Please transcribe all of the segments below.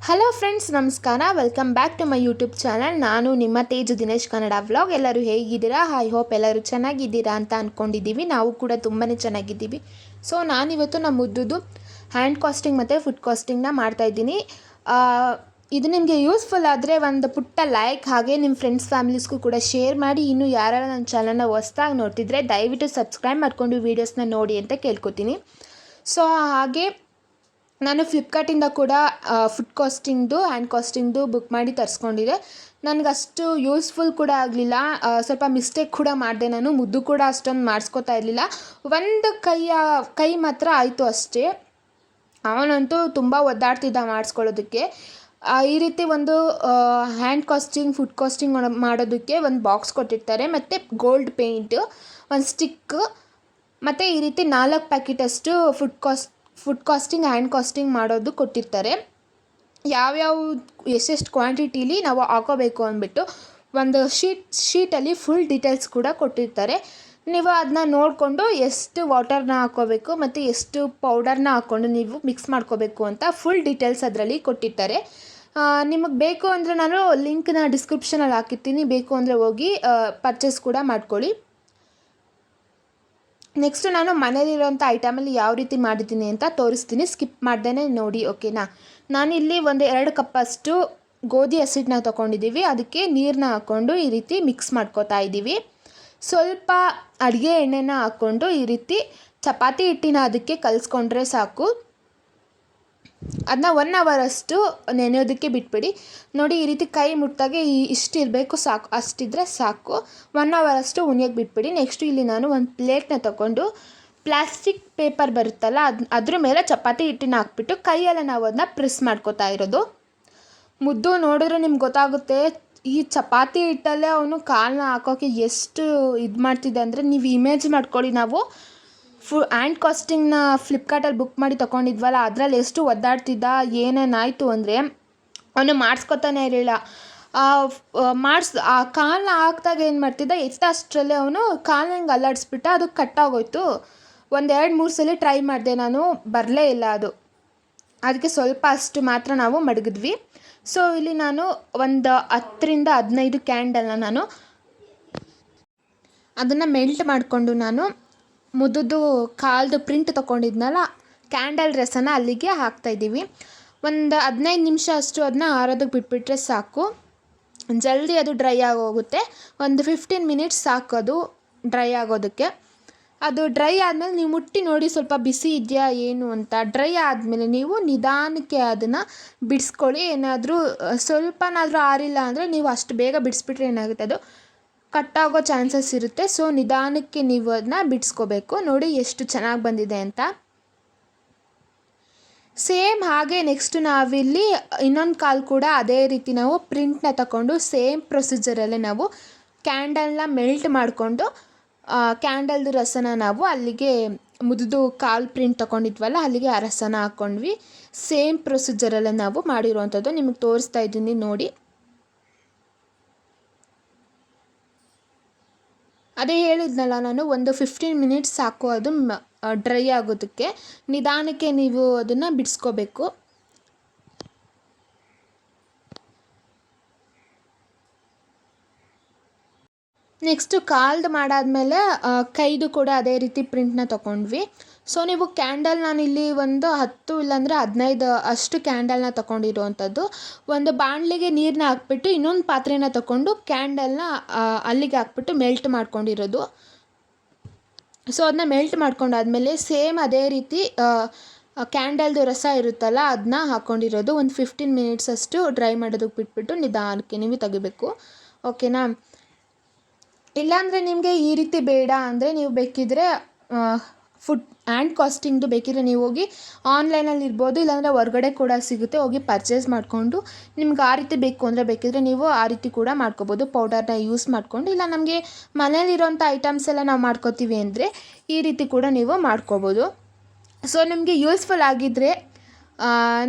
Hello friends, ನಮಸ್ಕಾರ. Welcome back to my YouTube channel. ನಾನು ನಿಮ್ಮ ತೇಜು ದಿನೇಶ್ ಕನ್ನಡ ವ್ಲಾಗ್. ಎಲ್ಲರೂ ಹೇಗಿದ್ದೀರಾ? ಐ ಹೋಪ್ ಎಲ್ಲರೂ ಚೆನ್ನಾಗಿದ್ದೀರಾ ಅಂತ ಅಂದ್ಕೊಂಡಿದ್ದೀವಿ. ನಾವು ಕೂಡ ತುಂಬಾ ಚೆನ್ನಾಗಿದ್ದೀವಿ. ಸೊ ನಾನಿವತ್ತು ನಮ್ಮ ಮುದ್ದುದು ಹ್ಯಾಂಡ್ ಕಾಸ್ಟಿಂಗ್ ಮತ್ತು ಫುಡ್ ಕಾಸ್ಟಿಂಗ್ನ ಮಾಡ್ತಾಯಿದ್ದೀನಿ. ಇದು ನಿಮಗೆ ಯೂಸ್ಫುಲ್ ಆದರೆ ಒಂದು ಪುಟ್ಟ ಲೈಕ್, ಹಾಗೆ ನಿಮ್ಮ ಫ್ರೆಂಡ್ಸ್ ಫ್ಯಾಮಿಲೀಸ್ಗೂ ಕೂಡ ಶೇರ್ ಮಾಡಿ. ಇನ್ನು ಯಾರು ನನ್ನ ಚಾನಲ್ನ ಹೊಸ್ದಾಗಿ ನೋಡ್ತಿದ್ರೆ ದಯವಿಟ್ಟು ಸಬ್ಸ್ಕ್ರೈಬ್ ಮಾಡಿಕೊಂಡು ವೀಡಿಯೋಸ್ನ ನೋಡಿ ಅಂತ ಕೇಳ್ಕೊತೀನಿ. ಸೊ ಹಾಗೆ ನಾನು ಫ್ಲಿಪ್ಕಾರ್ಟಿಂದ ಕೂಡ ಫುಡ್ ಕಾಸ್ಟಿಂಗ್ದು ಹ್ಯಾಂಡ್ ಕಾಸ್ಟಿಂಗ್ದು ಬುಕ್ ಮಾಡಿ ತರಿಸ್ಕೊಂಡಿದ್ದೆ. ನನಗಷ್ಟು ಯೂಸ್ಫುಲ್ ಕೂಡ ಆಗಲಿಲ್ಲ. ಸ್ವಲ್ಪ ಮಿಸ್ಟೇಕ್ ಕೂಡ ಮಾಡಿದೆ. ನಾನು ಮುದ್ದು ಕೂಡ ಅಷ್ಟೊಂದು ಮಾಡಿಸ್ಕೋತಾ ಇರಲಿಲ್ಲ. ಒಂದು ಕೈ ಮಾತ್ರ ಆಯಿತು ಅಷ್ಟೇ. ಅವನಂತೂ ತುಂಬ ಒದ್ದಾಡ್ತಿದ್ದ ಮಾಡಿಸ್ಕೊಳ್ಳೋದಕ್ಕೆ. ಈ ರೀತಿ ಒಂದು ಹ್ಯಾಂಡ್ ಕಾಸ್ಟಿಂಗ್ ಫುಡ್ ಕಾಸ್ಟಿಂಗ್ ಮಾಡೋದಕ್ಕೆ ಒಂದು ಬಾಕ್ಸ್ ಕೊಟ್ಟಿರ್ತಾರೆ, ಮತ್ತು ಗೋಲ್ಡ್ ಪೇಂಟ್, ಒಂದು ಸ್ಟಿಕ್, ಮತ್ತು ಈ ರೀತಿ 4 ಪ್ಯಾಕೆಟಷ್ಟು ಫುಡ್ ಕಾಸ್ಟಿಂಗ್ ಹ್ಯಾಂಡ್ ಕಾಸ್ಟಿಂಗ್ ಮಾಡೋದು ಕೊಟ್ಟಿರ್ತಾರೆ. ಯಾವ್ಯಾವ ಎಷ್ಟೆಷ್ಟು ಕ್ವಾಂಟಿಟೀಲಿ ನಾವು ಹಾಕೋಬೇಕು ಅಂದ್ಬಿಟ್ಟು ಒಂದು ಶೀಟಲ್ಲಿ ಫುಲ್ ಡೀಟೇಲ್ಸ್ ಕೂಡ ಕೊಟ್ಟಿರ್ತಾರೆ. ನೀವು ಅದನ್ನ ನೋಡಿಕೊಂಡು ಎಷ್ಟು ವಾಟರ್ನ ಹಾಕ್ಕೋಬೇಕು ಮತ್ತು ಎಷ್ಟು ಪೌಡರ್ನ ಹಾಕ್ಕೊಂಡು ನೀವು ಮಿಕ್ಸ್ ಮಾಡ್ಕೋಬೇಕು ಅಂತ ಫುಲ್ ಡೀಟೇಲ್ಸ್ ಅದರಲ್ಲಿ ಕೊಟ್ಟಿರ್ತಾರೆ. ನಿಮಗೆ ಬೇಕು ಅಂದರೆ ನಾನು ಲಿಂಕ್ನ ಡಿಸ್ಕ್ರಿಪ್ಷನಲ್ಲಿ ಹಾಕಿರ್ತೀನಿ, ಬೇಕು ಅಂದರೆ ಹೋಗಿ ಪರ್ಚೇಸ್ ಕೂಡ ಮಾಡ್ಕೊಳ್ಳಿ. ನೆಕ್ಸ್ಟು ನಾನು ಮನೇಲಿರೋಂಥ ಐಟಮಲ್ಲಿ ಯಾವ ರೀತಿ ಮಾಡಿದ್ದೀನಿ ಅಂತ ತೋರಿಸ್ತೀನಿ, ಸ್ಕಿಪ್ ಮಾಡ್ದೇ ನೋಡಿ, ಓಕೆನಾ. ನಾನಿಲ್ಲಿ ಒಂದು 2 ಕಪ್ಪಷ್ಟು ಗೋಧಿ ಹಸಿಟ್ಟನ್ನ ತೊಗೊಂಡಿದ್ದೀವಿ. ಅದಕ್ಕೆ ನೀರನ್ನ ಹಾಕ್ಕೊಂಡು ಈ ರೀತಿ ಮಿಕ್ಸ್ ಮಾಡ್ಕೋತಾ ಇದ್ದೀವಿ. ಸ್ವಲ್ಪ ಅಡುಗೆ ಎಣ್ಣೆನ ಹಾಕ್ಕೊಂಡು ಈ ರೀತಿ ಚಪಾತಿ ಹಿಟ್ಟಿನ ಅದಕ್ಕೆ ಕಲಿಸ್ಕೊಂಡ್ರೆ ಸಾಕು. ಅದನ್ನ 1 ಅವರಷ್ಟು ನೆನೆಯೋದಕ್ಕೆ ಬಿಟ್ಬಿಡಿ. ನೋಡಿ, ಈ ರೀತಿ ಕೈ ಮುಟ್ಟಾಗೆ ಇಷ್ಟು ಇರಬೇಕು, ಸಾಕು, ಅಷ್ಟಿದ್ರೆ ಸಾಕು. 1 ಅವರಷ್ಟು ಉಣಿಯೋಕ್ಕೆ ಬಿಟ್ಬಿಡಿ. ನೆಕ್ಸ್ಟು ಇಲ್ಲಿ ನಾನು ಒಂದು ಪ್ಲೇಟ್ನ ತೊಗೊಂಡು ಪ್ಲಾಸ್ಟಿಕ್ ಪೇಪರ್ ಬರುತ್ತಲ್ಲ, ಅದ್ರ ಮೇಲೆ ಚಪಾತಿ ಹಿಟ್ಟಿನ ಹಾಕ್ಬಿಟ್ಟು ಕೈಯೆಲ್ಲ ನಾವು ಅದನ್ನ ಪ್ರೆಸ್ ಮಾಡ್ಕೋತಾ ಇರೋದು. ಮುದ್ದು ನೋಡಿದ್ರೆ ನಿಮ್ಗೆ ಗೊತ್ತಾಗುತ್ತೆ, ಈ ಚಪಾತಿ ಹಿಟ್ಟಲ್ಲೇ ಅವನು ಕಾಲನ್ನ ಹಾಕೋಕ್ಕೆ ಎಷ್ಟು ಇದು ಮಾಡ್ತಿದ್ದೆ ಅಂದರೆ, ನೀವು ಇಮೇಜ್ ಮಾಡ್ಕೊಳ್ಳಿ. ನಾವು ಹ್ಯಾಂಡ್ ಕಾಸ್ಟಿಂಗ್ನ ಫ್ಲಿಪ್ಕಾರ್ಟಲ್ಲಿ ಬುಕ್ ಮಾಡಿ ತೊಗೊಂಡಿದ್ವಲ್ಲ, ಅದರಲ್ಲಿ ಎಷ್ಟು ಒದ್ದಾಡ್ತಿದ್ದ. ಏನೇನಾಯಿತು ಅಂದರೆ ಅವನು ಮಾಡಿಸ್ಕೊತಾನೆ ಇರಲಿಲ್ಲ. ಆ ಕಾಲನ್ನ ಹಾಕ್ದಾಗ ಏನು ಮಾಡ್ತಿದ್ದ, ಅಷ್ಟರಲ್ಲೇ ಅವನು ಕಾಲನ್ನ ಹಿಂಗೆ ಅಲ್ಲಾಡಿಸ್ಬಿಟ್ಟ. ಅದು ಕಟ್ಟಾಗೋಯ್ತು. 1-2-3 ಸಲ ಟ್ರೈ ಮಾಡಿದೆ ನಾನು, ಬರಲೇ ಇಲ್ಲ ಅದು. ಅದಕ್ಕೆ ಸ್ವಲ್ಪ ಅಷ್ಟು ಮಾತ್ರ ನಾವು ಮಡಗಿದ್ವಿ. ಸೊ ಇಲ್ಲಿ ನಾನು ಒಂದು 10-15 ಕ್ಯಾಂಡಲ್ನ ನಾನು ಅದನ್ನು ಮೆಲ್ಟ್ ಮಾಡಿಕೊಂಡು ನಾನು ಮುದ್ದು ಕಾಲ್ದು ಪ್ರಿಂಟ್ ತೊಗೊಂಡಿದ್ನಲ್ಲ, ಕ್ಯಾಂಡಲ್ ರಸನ ಅಲ್ಲಿಗೆ ಹಾಕ್ತಾಯಿದ್ದೀವಿ. ಒಂದು 15 ನಿಮಿಷ ಅಷ್ಟು ಅದನ್ನ ಆರೋದಕ್ಕೆ ಬಿಟ್ಬಿಟ್ರೆ ಸಾಕು. ಜಲ್ದಿ ಅದು ಡ್ರೈ ಆಗೋಗುತ್ತೆ. ಒಂದು 15 ಮಿನಿಟ್ಸ್ ಸಾಕು ಅದು ಡ್ರೈ ಆಗೋದಕ್ಕೆ. ಅದು ಡ್ರೈ ಆದಮೇಲೆ ನೀವು ಮುಟ್ಟಿ ನೋಡಿ ಸ್ವಲ್ಪ ಬಿಸಿ ಇದೆಯಾ ಏನು ಅಂತ. ಡ್ರೈ ಆದಮೇಲೆ ನೀವು ನಿಧಾನಕ್ಕೆ ಅದನ್ನು ಬಿಡಿಸ್ಕೊಳ್ಳಿ. ಏನಾದರೂ ಸ್ವಲ್ಪನಾದರೂ ಆರಿಲ್ಲ ಅಂದರೆ ನೀವು ಅಷ್ಟು ಬೇಗ ಬಿಡಿಸ್ಬಿಟ್ರೆ ಏನಾಗುತ್ತೆ, ಅದು ಕಟ್ಟಾಗೋ ಚಾನ್ಸಸ್ ಇರುತ್ತೆ. ಸೊ ನಿಧಾನಕ್ಕೆ ನೀವು ಅದನ್ನ ಬಿಡಿಸ್ಕೋಬೇಕು. ನೋಡಿ ಎಷ್ಟು ಚೆನ್ನಾಗಿ ಬಂದಿದೆ ಅಂತ. ಸೇಮ್ ಹಾಗೆ ನೆಕ್ಸ್ಟ್ ನಾವಿಲ್ಲಿ ಇನ್ನೊಂದು ಕಾಲು ಕೂಡ ಅದೇ ರೀತಿ ನಾವು ಪ್ರಿಂಟ್ನ ತಗೊಂಡು ಸೇಮ್ ಪ್ರೊಸೀಜರಲ್ಲೇ ನಾವು ಕ್ಯಾಂಡಲ್ನ ಮೆಲ್ಟ್ ಮಾಡಿಕೊಂಡು ಕ್ಯಾಂಡಲ್ದು ರಸನ ನಾವು ಅಲ್ಲಿಗೆ ಮುದ್ದು ಕಾಲು ಪ್ರಿಂಟ್ ತೊಗೊಂಡಿದ್ವಲ್ಲ ಅಲ್ಲಿಗೆ ಆ ರಸನ ಹಾಕ್ಕೊಂಡ್ವಿ. ಸೇಮ್ ಪ್ರೊಸೀಜರಲ್ಲೇ ನಾವು ಮಾಡಿರುವಂಥದ್ದು ನಿಮಗೆ ತೋರಿಸ್ತಾ ಇದ್ದೀನಿ ನೋಡಿ. ಅದೇ ಹೇಳಿದ್ನಲ್ಲ ನಾನು, ಒಂದು 15 ಮಿನಿಟ್ಸ್ ಸಾಕು ಅದು ಡ್ರೈ ಆಗೋದಕ್ಕೆ. ನಿಧಾನಕ್ಕೆ ನೀವು ಅದನ್ನು ಬಿಡಿಸ್ಕೋಬೇಕು. ನೆಕ್ಸ್ಟು ಕಾಲ್ದು ಮಾಡಾದಮೇಲೆ ಕೈದು ಕೂಡ ಅದೇ ರೀತಿ ಪ್ರಿಂಟ್ನ ತೊಗೊಂಡ್ವಿ. ಸೊ ನೀವು ಕ್ಯಾಂಡಲ್ ನಾನಿಲ್ಲಿ ಒಂದು 10 ಇಲ್ಲಾಂದರೆ 15 ಅಷ್ಟು ಕ್ಯಾಂಡಲ್ನ ತೊಗೊಂಡಿರುವಂಥದ್ದು. ಒಂದು ಬಾಣಲೆಗೆ ನೀರನ್ನ ಹಾಕ್ಬಿಟ್ಟು ಇನ್ನೊಂದು ಪಾತ್ರೆನ ತೊಗೊಂಡು ಕ್ಯಾಂಡಲ್ನ ಅಲ್ಲಿಗೆ ಹಾಕ್ಬಿಟ್ಟು ಮೆಲ್ಟ್ ಮಾಡ್ಕೊಂಡಿರೋದು. ಸೊ ಅದನ್ನ ಮೆಲ್ಟ್ ಮಾಡ್ಕೊಂಡಾದ್ಮೇಲೆ ಸೇಮ್ ಅದೇ ರೀತಿ ಕ್ಯಾಂಡಲ್ದು ರಸ ಇರುತ್ತಲ್ಲ ಅದನ್ನ ಹಾಕ್ಕೊಂಡಿರೋದು. ಒಂದು 15 ಮಿನಿಟ್ಸ್ ಅಷ್ಟು ಡ್ರೈ ಮಾಡೋದಕ್ಕೆ ಬಿಟ್ಬಿಟ್ಟು ನಿಧಾನಕ್ಕೆ ನೀವು ತೆಗಿಬೇಕು, ಓಕೆನಾ. ಇಲ್ಲಾಂದರೆ ನಿಮಗೆ ಈ ರೀತಿ ಬೇಡ ಅಂದರೆ ನೀವು ಬೇಕಿದ್ದರೆ ಫುಡ್ ಹ್ಯಾಂಡ್ ಕಾಸ್ಟಿಂಗ್ದು ಬೇಕಿದ್ರೆ ನೀವು ಹೋಗಿ ಆನ್ಲೈನಲ್ಲಿ ಇರ್ಬೋದು, ಇಲ್ಲಾಂದರೆ ಹೊರಗಡೆ ಕೂಡ ಸಿಗುತ್ತೆ, ಹೋಗಿ ಪರ್ಚೇಸ್ ಮಾಡಿಕೊಂಡು ನಿಮ್ಗೆ ಆ ರೀತಿ ಬೇಕು ಅಂದರೆ ಬೇಕಿದ್ರೆ ನೀವು ಆ ರೀತಿ ಕೂಡ ಮಾಡ್ಕೋಬೋದು. ಪೌಡರ್ನ ಯೂಸ್ ಮಾಡಿಕೊಂಡು, ಇಲ್ಲ ನಮಗೆ ಮನೇಲಿರೋಂಥ ಐಟಮ್ಸ್ ಎಲ್ಲ ನಾವು ಮಾಡ್ಕೋತೀವಿ ಅಂದರೆ ಈ ರೀತಿ ಕೂಡ ನೀವು ಮಾಡ್ಕೋಬೋದು. ಸೊ ನಿಮಗೆ ಯೂಸ್ಫುಲ್ ಆಗಿದ್ದರೆ,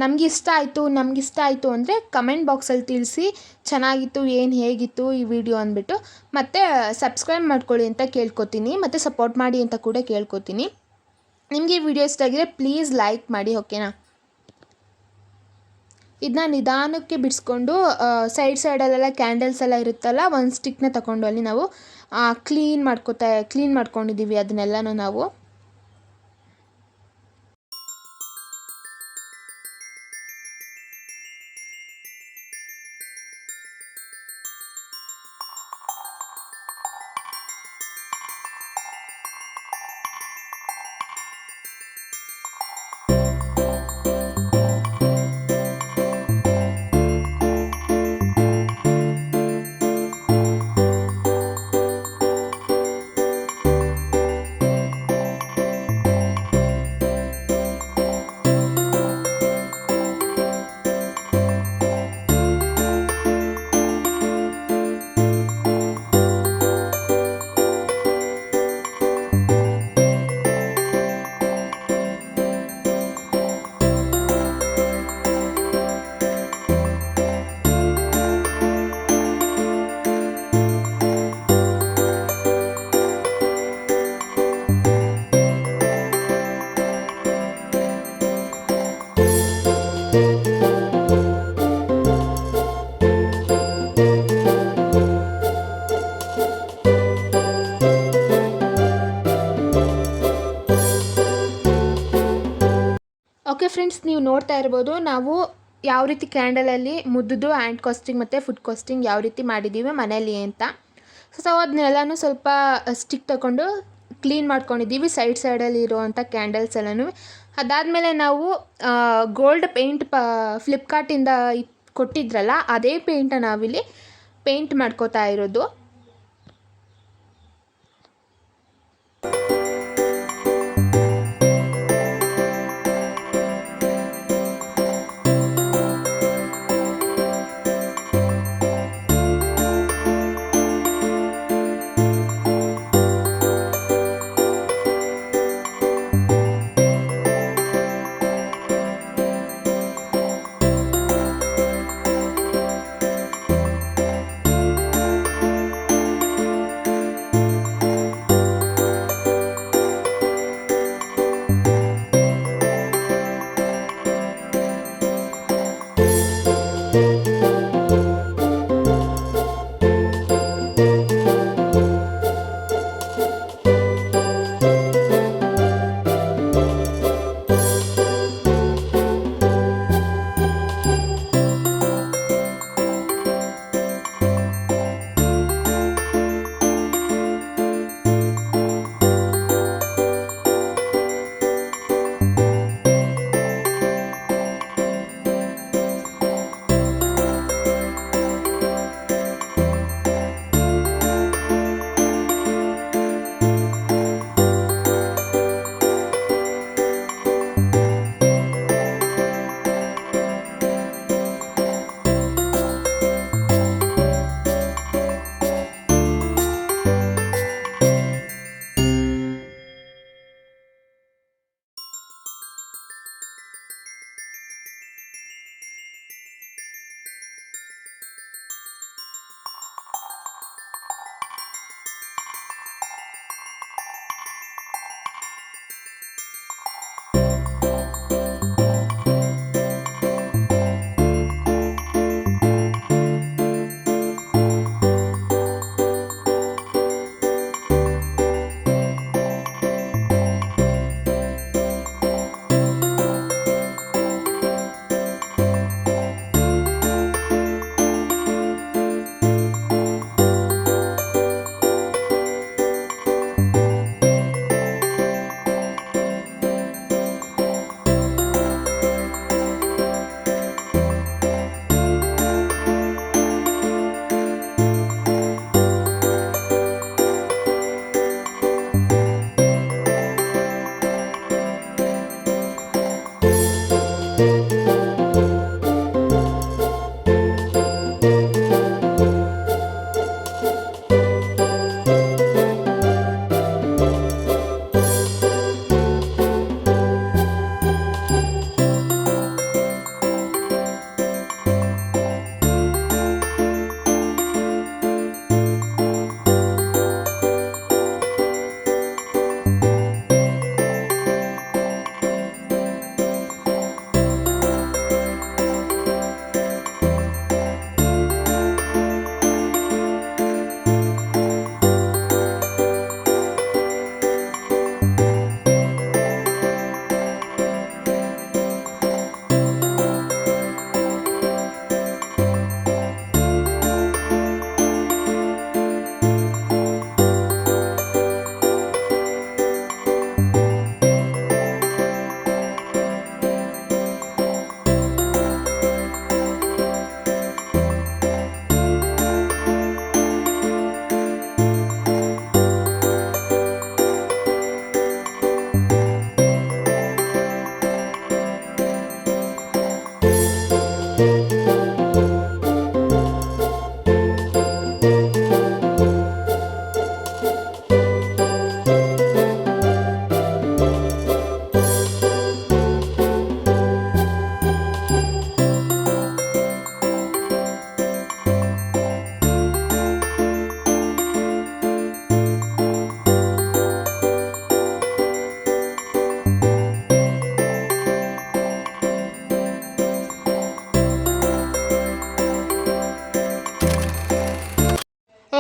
ನಮಗಿಷ್ಟ ಆಯಿತು ಅಂದರೆ ಕಮೆಂಟ್ ಬಾಕ್ಸಲ್ಲಿ ತಿಳಿಸಿ, ಚೆನ್ನಾಗಿತ್ತು, ಹೇಗಿತ್ತು ಈ ವಿಡಿಯೋ ಅಂದ್ಬಿಟ್ಟು. ಮತ್ತು ಸಬ್ಸ್ಕ್ರೈಬ್ ಮಾಡ್ಕೊಳ್ಳಿ ಅಂತ ಕೇಳ್ಕೊತೀನಿ, ಮತ್ತು ಸಪೋರ್ಟ್ ಮಾಡಿ ಅಂತ ಕೂಡ ಕೇಳ್ಕೊತೀನಿ. ನಿಮಗೆ ಈ ವಿಡಿಯೋ ಇಷ್ಟ ಆಗಿದ್ರೆ ಪ್ಲೀಸ್ ಲೈಕ್ ಮಾಡಿ, ಓಕೆನಾ. ಇದನ್ನ ನಿಧಾನಕ್ಕೆ ಬಿಡಿಸ್ಕೊಂಡು ಸೈಡಲ್ಲೆಲ್ಲ ಕ್ಯಾಂಡಲ್ಸ್ ಎಲ್ಲ ಇರುತ್ತಲ್ಲ, ಒಂದು ಸ್ಟಿಕ್ನ ತಗೊಂಡು ಅಲ್ಲಿ ನಾವು ಕ್ಲೀನ್ ಮಾಡ್ಕೊಂಡಿದ್ದೀವಿ ಅದನ್ನೆಲ್ಲನೂ ನಾವು. ಓಕೆ ಫ್ರೆಂಡ್ಸ್, ನೀವು ನೋಡ್ತಾ ಇರ್ಬೋದು ನಾವು ಯಾವ ರೀತಿ ಕ್ಯಾಂಡಲಲ್ಲಿ ಮುದ್ದು ಹ್ಯಾಂಡ್ ಕಾಸ್ಟಿಂಗ್ ಮತ್ತು ಫುಡ್ ಕಾಸ್ಟಿಂಗ್ ಯಾವ ರೀತಿ ಮಾಡಿದ್ದೀವಿ ಮನೇಲಿ ಅಂತ. ಸೊ ಅದನ್ನೆಲ್ಲನೂ ಸ್ವಲ್ಪ ಸ್ಟಿಕ್ ತಗೊಂಡು ಕ್ಲೀನ್ ಮಾಡ್ಕೊಂಡಿದ್ದೀವಿ ಸೈಡಲ್ಲಿ ಇರುವಂಥ ಕ್ಯಾಂಡಲ್ಸ್ ಎಲ್ಲನೂ. ಅದಾದಮೇಲೆ ನಾವು ಗೋಲ್ಡ್ ಪೇಂಟ್ ಫ್ಲಿಪ್ಕಾರ್ಟಿಂದ ಕೊಟ್ಟಿದ್ರಲ್ಲ, ಅದೇ ಪೇಂಟನ್ನು ನಾವಿಲ್ಲಿ ಪೇಂಟ್ ಮಾಡ್ಕೋತಾ ಇರೋದು.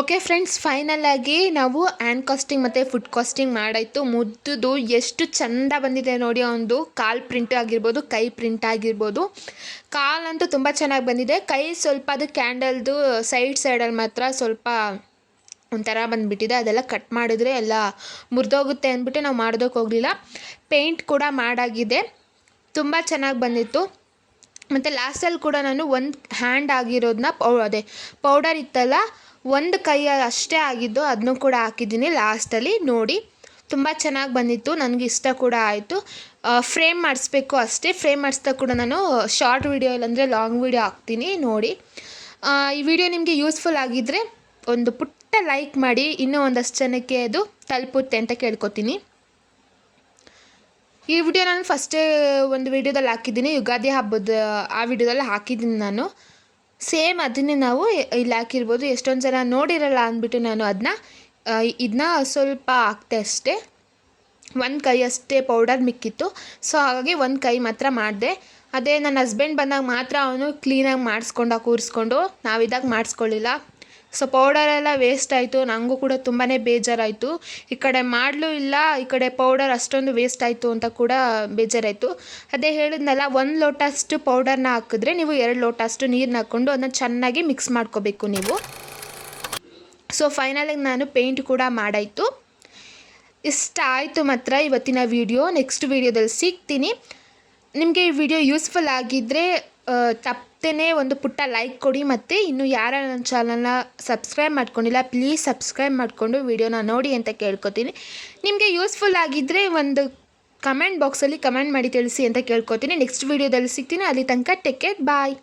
ಓಕೆ ಫ್ರೆಂಡ್ಸ್, ಫೈನಲ್ ಆಗಿ ನಾವು ಹ್ಯಾಂಡ್ ಕಾಸ್ಟಿಂಗ್ ಮತ್ತು ಫುಟ್ ಕಾಸ್ಟಿಂಗ್ ಮಾಡಾಯಿತು. ಮುದ್ದು ಎಷ್ಟು ಚೆಂದ ಬಂದಿದೆ ನೋಡಿ. ಒಂದು ಕಾಲು ಪ್ರಿಂಟ್ ಆಗಿರ್ಬೋದು, ಕೈ ಪ್ರಿಂಟ್ ಆಗಿರ್ಬೋದು. ಕಾಲಂತೂ ತುಂಬ ಚೆನ್ನಾಗಿ ಬಂದಿದೆ. ಕೈ ಸ್ವಲ್ಪ ಅದು ಕ್ಯಾಂಡಲ್ದು ಸೈಡಲ್ಲಿ ಮಾತ್ರ ಸ್ವಲ್ಪ ಒಂಥರ ಬಂದುಬಿಟ್ಟಿದೆ. ಅದೆಲ್ಲ ಕಟ್ ಮಾಡಿದ್ರೆ ಎಲ್ಲ ಮುರಿದೋಗುತ್ತೆ ಅಂದ್ಬಿಟ್ಟು ನಾವು ಮಾಡೋದಕ್ಕೆ ಹೋಗಲಿಲ್ಲ. ಪೇಂಟ್ ಕೂಡ ಮಾಡಾಗಿದೆ, ತುಂಬ ಚೆನ್ನಾಗಿ ಬಂದಿತ್ತು. ಮತ್ತು ಲಾಸ್ಟಲ್ಲಿ ಕೂಡ ನಾನು ಒಂದು ಹ್ಯಾಂಡ್ ಆಗಿರೋದನ್ನ ಪೌಡರ್ ಇತ್ತಲ್ಲ, ಒಂದು ಕೈ ಅಷ್ಟೇ ಆಗಿದ್ದು, ಅದನ್ನೂ ಕೂಡ ಹಾಕಿದ್ದೀನಿ ಲಾಸ್ಟಲ್ಲಿ. ನೋಡಿ, ತುಂಬ ಚೆನ್ನಾಗಿ ಬಂದಿತ್ತು, ನನಗೆ ಇಷ್ಟ ಕೂಡ ಆಯಿತು. ಫ್ರೇಮ್ ಮಾಡಿಸ್ಬೇಕು ಅಷ್ಟೇ. ಫ್ರೇಮ್ ಮಾಡಿಸ್ದಾಗ ಕೂಡ ನಾನು ಶಾರ್ಟ್ ವೀಡಿಯೋ ಇಲ್ಲಾಂದರೆ ಲಾಂಗ್ ವೀಡಿಯೋ ಹಾಕ್ತೀನಿ ನೋಡಿ. ಈ ವಿಡಿಯೋ ನಿಮಗೆ ಯೂಸ್ಫುಲ್ ಆಗಿದ್ದರೆ ಒಂದು ಪುಟ್ಟ ಲೈಕ್ ಮಾಡಿ, ಇನ್ನೂ ಒಂದಷ್ಟು ಜನಕ್ಕೆ ಅದು ತಲುಪುತ್ತೆ ಅಂತ ಕೇಳ್ಕೊತೀನಿ. ಈ ವಿಡಿಯೋ ನಾನು ಫಸ್ಟೇ ಒಂದು ವಿಡಿಯೋದಲ್ಲಿ ಹಾಕಿದ್ದೀನಿ, ಯುಗಾದಿ ಹಬ್ಬದ ಆ ವಿಡಿಯೋದಲ್ಲಿ ಹಾಕಿದ್ದೀನಿ ನಾನು. ಸೇಮ್ ಅದನ್ನೇ ನಾವು ಇಲ್ಲಿ ಹಾಕಿರ್ಬೋದು. ಎಷ್ಟೊಂದು ಜನ ನೋಡಿರಲ್ಲ ಅಂದ್ಬಿಟ್ಟು ನಾನು ಇದನ್ನ ಸ್ವಲ್ಪ ಹಾಕ್ತೆ ಅಷ್ಟೇ. ಒಂದು ಕೈ ಅಷ್ಟೇ ಪೌಡರ್ ಮಿಕ್ಕಿತ್ತು, ಸೊ ಹಾಗಾಗಿ ಒಂದು ಕೈ ಮಾತ್ರ ಮಾಡಿದೆ. ಅದೇ ನನ್ನ ಹಸ್ಬೆಂಡ್ ಬಂದಾಗ ಮಾತ್ರ ಅವನು ಕ್ಲೀನಾಗಿ ಕೂರಿಸ್ಕೊಂಡು, ನಾವಿದ್ದಾಗ ಮಾಡಿಸ್ಕೊಳ್ಳಿಲ್ಲ. ಸೊ ಪೌಡರೆಲ್ಲ ವೇಸ್ಟ್ ಆಯಿತು, ನನಗೂ ಕೂಡ ತುಂಬಾ ಬೇಜಾರಾಯಿತು. ಈ ಕಡೆ ಮಾಡಲೂ ಇಲ್ಲ, ಈ ಕಡೆ ಪೌಡರ್ ಅಷ್ಟೊಂದು ವೇಸ್ಟ್ ಆಯಿತು ಅಂತ ಕೂಡ ಬೇಜಾರಾಯಿತು. ಅದೇ ಹೇಳಿದ್ನಲ್ಲ, 1 ಲೋಟ ಅಷ್ಟು ಪೌಡರ್ನ ಹಾಕಿದ್ರೆ ನೀವು 2 ಲೋಟ ಅಷ್ಟು ನೀರನ್ನ ಹಾಕ್ಕೊಂಡು ಅದನ್ನು ಚೆನ್ನಾಗಿ ಮಿಕ್ಸ್ ಮಾಡ್ಕೋಬೇಕು ನೀವು. ಸೊ ಫೈನಲಾಗಿ ನಾನು ಪೇಂಟ್ ಕೂಡ ಮಾಡಾಯಿತು. ಇಷ್ಟ ಆಯಿತು ಮಾತ್ರ ಇವತ್ತಿನ ವಿಡಿಯೋ. ನೆಕ್ಸ್ಟ್ ವಿಡಿಯೋದಲ್ಲಿ ಸಿಗ್ತೀನಿ. ನಿಮಗೆ ಈ ವಿಡಿಯೋ ಯೂಸ್ಫುಲ್ ಆಗಿದ್ದರೆ ತಪ್ಪದೇ ಒಂದು ಪುಟ್ಟ ಲೈಕ್ ಕೊಡಿ. ಮತ್ತು ಇನ್ನೂ ಯಾರು ನನ್ನ ಚಾನಲ್ನ ಸಬ್ಸ್ಕ್ರೈಬ್ ಮಾಡ್ಕೊಂಡಿಲ್ಲ, ಪ್ಲೀಸ್ ಸಬ್ಸ್ಕ್ರೈಬ್ ಮಾಡಿಕೊಂಡು ವಿಡಿಯೋನ ನೋಡಿ ಅಂತ ಕೇಳ್ಕೊತೀನಿ. ನಿಮಗೆ ಯೂಸ್ಫುಲ್ ಆಗಿದ್ದರೆ ಒಂದು ಕಮೆಂಟ್ ಬಾಕ್ಸಲ್ಲಿ ಕಮೆಂಟ್ ಮಾಡಿ ತಿಳಿಸಿ ಅಂತ ಕೇಳ್ಕೊತೀನಿ. ನೆಕ್ಸ್ಟ್ ವಿಡಿಯೋದಲ್ಲಿ ಸಿಗ್ತೀನಿ. ಅಲ್ಲಿ ತನಕ ಟೇಕ್ ಕೇರ್, ಬಾಯ್.